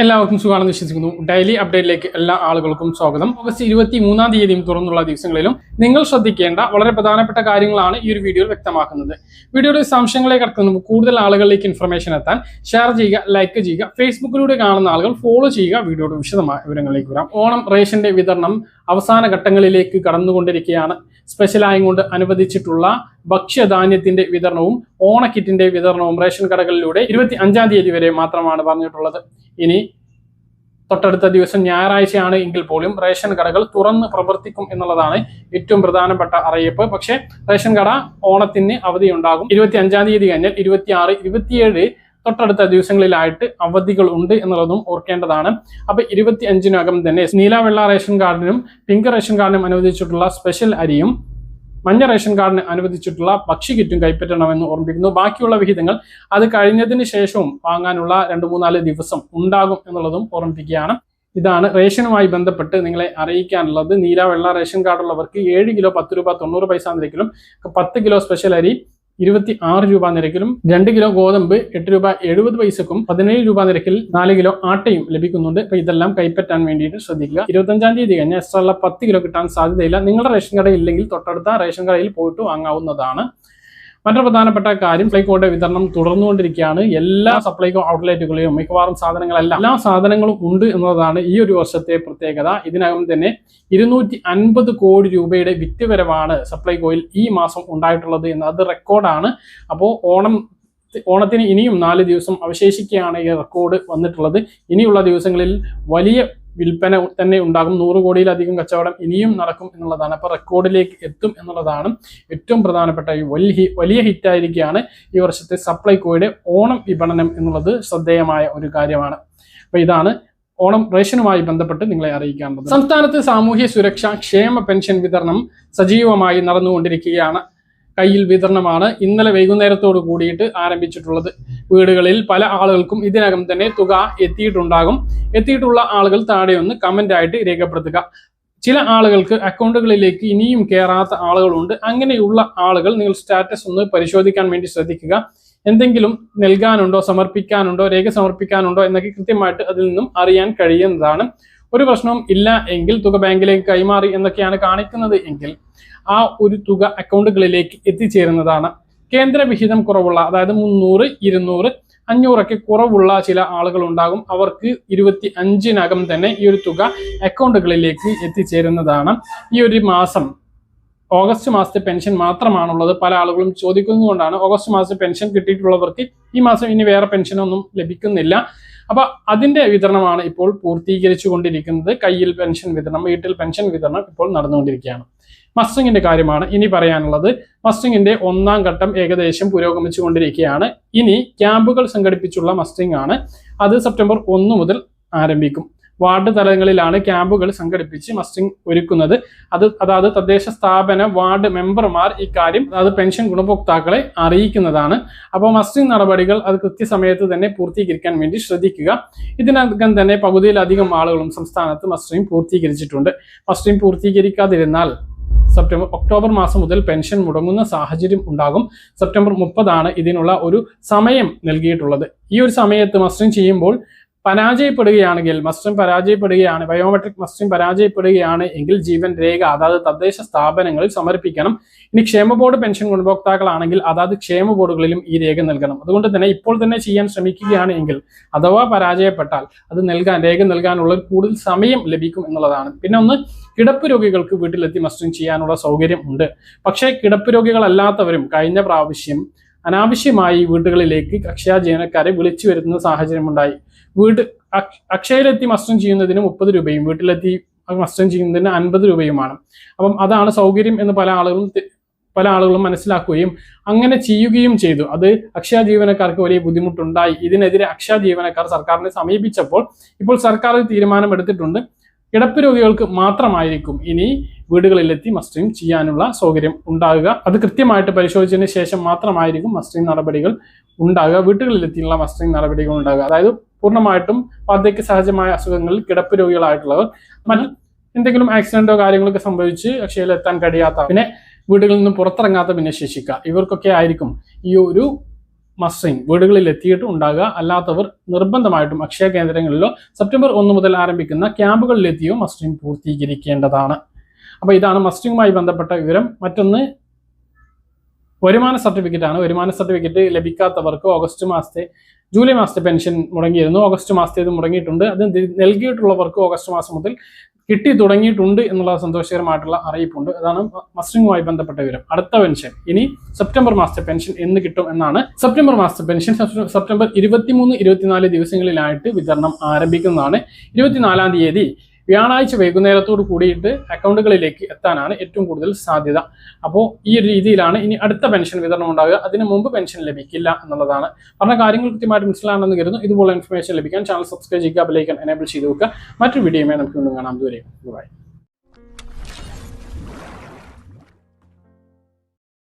എല്ലാവർക്കും സുഖമാണെന്ന് വിശ്വസിക്കുന്നു. ഡെയിലി അപ്ഡേറ്റിലേക്ക് എല്ലാ ആളുകൾക്കും സ്വാഗതം. ഓഗസ്റ്റ് 23-ാം തീയതിയും തുറന്നുള്ള ദിവസങ്ങളിലും നിങ്ങൾ ശ്രദ്ധിക്കേണ്ട വളരെ പ്രധാനപ്പെട്ട കാര്യങ്ങളാണ് ഈ ഒരു വീഡിയോയിൽ വ്യക്തമാക്കുന്നത്. വീഡിയോയുടെ സംശയങ്ങളിലേക്ക് കടക്കുന്ന കൂടുതൽ ആളുകളിലേക്ക് ഇൻഫർമേഷൻ എത്താൻ ഷെയർ ചെയ്യുക, ലൈക്ക് ചെയ്യുക. ഫേസ്ബുക്കിലൂടെ കാണുന്ന ആളുകൾ ഫോളോ ചെയ്യുക. വീഡിയോയുടെ വിശദമായ വിവരങ്ങളിലേക്ക് വരാം. ഓണം റേഷന്റെ വിതരണം അവസാന ഘട്ടങ്ങളിലേക്ക് കടന്നുകൊണ്ടിരിക്കുകയാണ്. സ്പെഷ്യലായും അനുവദിച്ചിട്ടുള്ള ഭക്ഷ്യധാന്യത്തിന്റെ വിതരണവും ഓണക്കിറ്റിന്റെ വിതരണവും റേഷൻ കടകളിലൂടെ 25-ാം തീയതി വരെ മാത്രമാണ് പറഞ്ഞിട്ടുള്ളത്. ഇനി തൊട്ടടുത്ത ദിവസം ഞായറാഴ്ചയാണ് എങ്കിൽ പോലും റേഷൻ കടകൾ തുറന്ന് പ്രവർത്തിക്കും എന്നുള്ളതാണ് ഏറ്റവും പ്രധാനപ്പെട്ട അറിയിപ്പ്. പക്ഷേ റേഷൻ കട ഓണത്തിന് അവധിയുണ്ടാകും. 25-ാം തീയതി കഴിഞ്ഞാൽ 26, 27 തൊട്ടടുത്ത ദിവസങ്ങളിലായിട്ട് അവധികൾ ഉണ്ട് എന്നുള്ളതും ഓർക്കേണ്ടതാണ്. അപ്പൊ 25-നകം തന്നെ നീല വെള്ള റേഷൻ കാർഡിനും പിങ്ക് റേഷൻ കാർഡിനും അനുവദിച്ചിട്ടുള്ള സ്പെഷ്യൽ അരിയും മഞ്ഞ റേഷൻ കാർഡിന് അനുവദിച്ചിട്ടുള്ള ഭക്ഷ്യക്കിറ്റും കൈപ്പറ്റണമെന്ന് ഓർമ്മിപ്പിക്കുന്നു. ബാക്കിയുള്ള വിഹിതങ്ങൾ അത് കഴിഞ്ഞതിന് ശേഷവും വാങ്ങാനുള്ള 2-3-4 ദിവസം ഉണ്ടാകും എന്നുള്ളതും ഓർമ്മിപ്പിക്കുകയാണ്. ഇതാണ് റേഷനുമായി ബന്ധപ്പെട്ട് നിങ്ങളെ അറിയിക്കാനുള്ളത്. നീല വെള്ള റേഷൻ കാർഡുള്ളവർക്ക് 7 കിലോ 10 രൂപ 90 പൈസ നിരക്കിലും 10 കിലോ സ്പെഷ്യൽ അരി 26 രൂപ നിരക്കിലും 2 കിലോ ഗോതമ്പ് 8 രൂപ 70 പൈസക്കും 17 രൂപ നിരക്കിൽ 4 കിലോ ആട്ടയും ലഭിക്കുന്നുണ്ട്. അപ്പൊ ഇതെല്ലാം കൈപ്പറ്റാൻ വേണ്ടിയിട്ട് ശ്രദ്ധിക്കുക. 25-ാം തീയതി കഴിഞ്ഞാൽ എക്സ്ട്രാ 10 കിലോ കിട്ടാൻ സാധ്യതയില്ല. നിങ്ങളുടെ റേഷൻ കട ഇല്ലെങ്കിൽ തൊട്ടടുത്ത റേഷൻ കടയിൽ പോയിട്ട് വാങ്ങാവുന്നതാണ്. മറ്റൊരു പ്രധാനപ്പെട്ട കാര്യം, സപ്ലൈകോയുടെ വിതരണം തുടർന്നുകൊണ്ടിരിക്കുകയാണ്. എല്ലാ സപ്ലൈകോ ഔട്ട്ലെറ്റുകളിലും മിക്കവാറും എല്ലാ സാധനങ്ങളും ഉണ്ട് എന്നതാണ് ഈ ഒരു വർഷത്തെ പ്രത്യേകത. ഇതിനകം തന്നെ 250 കോടി രൂപയുടെ വിറ്റുവരവാണ് സപ്ലൈകോയിൽ ഈ മാസം ഉണ്ടായിട്ടുള്ളത് അത് റെക്കോർഡാണ്. അപ്പോൾ ഓണത്തിന് ഇനിയും 4 ദിവസം അവശേഷിക്കുകയാണ് ഈ റെക്കോർഡ് വന്നിട്ടുള്ളത്. ഇനിയുള്ള ദിവസങ്ങളിൽ വലിയ വിൽപ്പന തന്നെ ഉണ്ടാകും. 100 കോടിയിലധികം കച്ചവടം ഇനിയും നടക്കും എന്നുള്ളതാണ്. അപ്പോൾ റെക്കോർഡിലേക്ക് എത്തും എന്നുള്ളതാണ് ഏറ്റവും പ്രധാനപ്പെട്ട വലിയ ഹിറ്റായിരിക്കുകയാണ് ഈ വർഷത്തെ സപ്ലൈകോയുടെ ഓണം വിപണനം എന്നുള്ളത് ശ്രദ്ധേയമായ ഒരു കാര്യമാണ്. അപ്പോൾ ഇതാണ് ഓണം റേഷനുമായി ബന്ധപ്പെട്ട് നിങ്ങളെ അറിയിക്കാനുള്ളത്. സംസ്ഥാനത്ത് സാമൂഹ്യ സുരക്ഷ ക്ഷേമ പെൻഷൻ വിതരണം സജീവമായി നടന്നുകൊണ്ടിരിക്കുകയാണ്. കയ്യിൽ വിതരണമാണ് ഇന്നലെ വൈകുന്നേരത്തോട് കൂടിയിട്ട് ആരംഭിച്ചിട്ടുള്ളത്. വീടുകളിൽ പല ആളുകൾക്കും ഇതിനകം തന്നെ തുക എത്തിയിട്ടുള്ള ആളുകൾ താഴെ ഒന്ന് കമന്റ് ആയിട്ട് രേഖപ്പെടുത്തുക. ചില ആളുകൾക്ക് അക്കൗണ്ടുകളിലേക്ക് ഇനിയും കയറാത്ത ആളുകളുണ്ട്. അങ്ങനെയുള്ള ആളുകൾ നിങ്ങൾ സ്റ്റാറ്റസ് ഒന്ന് പരിശോധിക്കാൻ വേണ്ടി ശ്രദ്ധിക്കുക. എന്തെങ്കിലും നൽകാനുണ്ടോ, സമർപ്പിക്കാനുണ്ടോ, രേഖ സമർപ്പിക്കാനുണ്ടോ എന്നൊക്കെ കൃത്യമായിട്ട് അതിൽ നിന്നും അറിയാൻ കഴിയുന്നതാണ്. ഒരു പ്രശ്നവും ഇല്ല എങ്കിൽ തുക ബാങ്കിലേക്ക് കൈമാറി എന്നൊക്കെയാണ് കാണിക്കുന്നത് എങ്കിൽ ആ ഒരു തുക അക്കൗണ്ടുകളിലേക്ക് എത്തിച്ചേരുന്നതാണ്. കേന്ദ്ര വിഹിതം കുറവുള്ള, അതായത് 300, 200, 500 കുറവുള്ള ചില ആളുകൾ ഉണ്ടാകും. അവർക്ക് 25-നകം തന്നെ ഈ ഒരു തുക അക്കൗണ്ടുകളിലേക്ക് എത്തിച്ചേരുന്നതാണ്. ഈ ഒരു മാസം ഓഗസ്റ്റ് മാസത്തെ പെൻഷൻ മാത്രമാണുള്ളത്. പല ആളുകളും ചോദിക്കുന്നതുകൊണ്ടാണ് ഓഗസ്റ്റ് മാസത്തെ പെൻഷൻ കിട്ടിയിട്ടുള്ളവർക്ക് ഈ മാസം ഇനി വേറെ പെൻഷനൊന്നും ലഭിക്കുന്നില്ല. അപ്പൊ അതിന്റെ വിതരണമാണ് ഇപ്പോൾ പൂർത്തീകരിച്ചു കൊണ്ടിരിക്കുന്നത്. കയ്യിൽ പെൻഷൻ വിതരണം, വീട്ടിൽ പെൻഷൻ വിതരണം ഇപ്പോൾ നടന്നുകൊണ്ടിരിക്കുകയാണ്. മസ്റ്ററിങ്ങിന്റെ കാര്യമാണ് ഇനി പറയാനുള്ളത്. മസ്റ്ററിങ്ങിന്റെ 1-ാം ഘട്ടം ഏകദേശം പുരോഗമിച്ചു കൊണ്ടിരിക്കുകയാണ്. ഇനി ക്യാമ്പുകൾ സംഘടിപ്പിച്ചുള്ള മസ്റ്ററിംഗ് ആണ്. അത് സെപ്റ്റംബർ 1 മുതൽ ആരംഭിക്കും. വാർഡ് തലങ്ങളിലാണ് ക്യാമ്പുകൾ സംഘടിപ്പിച്ച് മസ്റ്ററിംഗ് ഒരുക്കുന്നത്. അതായത് തദ്ദേശ സ്ഥാപന വാർഡ് മെമ്പർമാർ ഇക്കാര്യം പെൻഷൻ ഗുണഭോക്താക്കളെ അറിയിക്കുന്നതാണ്. അപ്പോൾ മസ്റ്ററിംഗ് നടപടികൾ അത് കൃത്യസമയത്ത് തന്നെ പൂർത്തീകരിക്കാൻ വേണ്ടി ശ്രദ്ധിക്കുക. ഇതിനകം തന്നെ പകുതിയിലധികം ആളുകളും സംസ്ഥാനത്ത് മസ്റ്ററിംഗ് പൂർത്തീകരിച്ചിട്ടുണ്ട്. മസ്റ്ററിംഗ് പൂർത്തീകരിക്കാതിരുന്നാൽ ഒക്ടോബർ മാസം മുതൽ പെൻഷൻ മുടങ്ങുന്ന സാഹചര്യം ഉണ്ടാകും. സെപ്റ്റംബർ 30 ഇതിനുള്ള ഒരു സമയം നൽകിയിട്ടുള്ളത്. ഈ ഒരു സമയത്ത് മസ്റ്ററിംഗ് ചെയ്യുമ്പോൾ ബയോമെട്രിക് മസ്റ്ററിംഗ് പരാജയപ്പെടുകയാണ് എങ്കിൽ ജീവൻ രേഖ അതായത് തദ്ദേശ സ്ഥാപനങ്ങളിൽ സമർപ്പിക്കണം. ഇനി ക്ഷേമ ബോർഡ് പെൻഷൻ ഗുണഭോക്താക്കളാണെങ്കിൽ അതാത് ക്ഷേമ ബോർഡുകളിലും ഈ രേഖ നൽകണം. അതുകൊണ്ട് തന്നെ ഇപ്പോൾ തന്നെ ചെയ്യാൻ ശ്രമിക്കുകയാണ് എങ്കിൽ അഥവാ പരാജയപ്പെട്ടാൽ അത് രേഖ നൽകാനുള്ള കൂടുതൽ സമയം ലഭിക്കും എന്നുള്ളതാണ്. പിന്നെ ഒന്ന്, കിടപ്പ് രോഗികൾക്ക് വീട്ടിലെത്തി മസ്റ്ററിംഗ് ചെയ്യാനുള്ള സൗകര്യം ഉണ്ട്. പക്ഷേ കിടപ്പ് രോഗികളല്ലാത്തവരും കഴിഞ്ഞ പ്രാവശ്യം അനാവശ്യമായി വീടുകളിലേക്ക് അക്ഷയ ജീവനക്കാരെ വിളിച്ചു വരുത്തുന്ന സാഹചര്യം ഉണ്ടായി. അക്ഷയയിലെത്തി മസ്റ്ററിംഗ് ചെയ്യുന്നതിന് 30 രൂപയും വീട്ടിലെത്തി മസ്റ്ററിംഗ് ചെയ്യുന്നതിന് 50 രൂപയുമാണ്. അപ്പം അതാണ് സൗകര്യം എന്ന് പല ആളുകളും മനസ്സിലാക്കുകയും അങ്ങനെ ചെയ്യുകയും ചെയ്തു. അത് അക്ഷയ ജീവനക്കാർക്ക് വലിയ ബുദ്ധിമുട്ടുണ്ടായി. ഇതിനെതിരെ അക്ഷയ ജീവനക്കാർ സർക്കാരിനെ സമീപിച്ചപ്പോൾ ഇപ്പോൾ സർക്കാർ തീരുമാനമെടുത്തിട്ടുണ്ട്. കിടപ്പ് രോഗികൾക്ക് മാത്രമായിരിക്കും ഇനി വീടുകളിലെത്തി മസ്റ്ററിംഗ് ചെയ്യാനുള്ള സൗകര്യം ഉണ്ടാകുക. അത് കൃത്യമായിട്ട് പരിശോധിച്ചതിന് ശേഷം മാത്രമായിരിക്കും മസ്റ്ററിംഗ് നടപടികൾ ഉണ്ടാകുക. വീടുകളിലെത്തിയുള്ള മസ്റ്ററിംഗ് നടപടികൾ ഉണ്ടാകുക. അതായത് പൂർണ്ണമായിട്ടും വാർദ്ധക്യ സഹജമായ അസുഖങ്ങളിൽ കിടപ്പ് രോഗികളായിട്ടുള്ളവർ, എന്തെങ്കിലും ആക്സിഡന്റോ കാര്യങ്ങളൊക്കെ സംഭവിച്ച് അക്ഷയയിൽ എത്താൻ കഴിയാത്ത, പിന്നെ വീടുകളിൽ നിന്ന് പുറത്തിറങ്ങാത്ത ഭിന്നശേഷിക്കാർ, ഇവർക്കൊക്കെ ആയിരിക്കും ഈ ഒരു മസ്റ്ററിംഗ് വീടുകളിൽ എത്തിയിട്ട് ഉണ്ടാകുക. അല്ലാത്തവർ നിർബന്ധമായിട്ടും അക്ഷയ കേന്ദ്രങ്ങളിലോ സെപ്റ്റംബർ 1 മുതൽ ആരംഭിക്കുന്ന ക്യാമ്പുകളിലെത്തിയോ മസ്റ്ററിംഗ് പൂർത്തീകരിക്കേണ്ടതാണ്. അപ്പോൾ ഇതാണ് മസ്റ്ററിംഗുമായി ബന്ധപ്പെട്ട വിവരം. മറ്റൊന്ന് വരുമാന സർട്ടിഫിക്കറ്റ് ആണ്. വരുമാന സർട്ടിഫിക്കറ്റ് ലഭിക്കാത്തവർക്ക് ജൂലൈ മാസത്തെ പെൻഷൻ മുടങ്ങിയിരുന്നു. ഓഗസ്റ്റ് മാസത്തേത് മുടങ്ങിയിട്ടുണ്ട്. അത് നൽകിയിട്ടുള്ളവർക്ക് ഓഗസ്റ്റ് മാസം മുതൽ കിട്ടി തുടങ്ങിയിട്ടുണ്ട് എന്നുള്ള സന്തോഷകരമായിട്ടുള്ള അറിയിപ്പുണ്ട്. അതാണ് മസ്റ്ററിംഗുമായി ബന്ധപ്പെട്ട വിവരം. അടുത്ത പെൻഷൻ ഇനി സെപ്റ്റംബർ മാസത്തെ പെൻഷൻ എന്ന് കിട്ടും എന്നാണ്. സെപ്റ്റംബർ മാസത്തെ പെൻഷൻ സെപ്റ്റംബർ 23, 24 ദിവസങ്ങളിലായിട്ട് വിതരണം ആരംഭിക്കുന്നതാണ്. 24-ാം തീയതി വ്യാഴാഴ്ച വൈകുന്നേരത്തോട് കൂടിയിട്ട് അക്കൗണ്ടുകളിലേക്ക് എത്താനാണ് ഏറ്റവും കൂടുതൽ സാധ്യത. അപ്പോൾ ഈ ഒരു രീതിയിലാണ് ഇനി അടുത്ത പെൻഷൻ വിതരണം ഉണ്ടാകുക. അതിന് മുമ്പ് പെൻഷൻ ലഭിക്കില്ല എന്നുള്ളതാണ്. പറഞ്ഞ കാര്യങ്ങൾ കൃത്യമായിട്ട് മനസ്സിലാണെന്ന് കരുതുന്നു. ഇതുപോലെ ഇൻഫർമേഷൻ ലഭിക്കാൻ ചാനൽ സബ്സ്ക്രൈബ് ചെയ്യുക, ബെൽ ഐക്കൺ എനേബിൾ ചെയ്ത് വെക്കുക. മറ്റൊരു വീഡിയോയുമായി നമുക്ക് വീണ്ടും കാണാം. ദൂരെ ബൈ.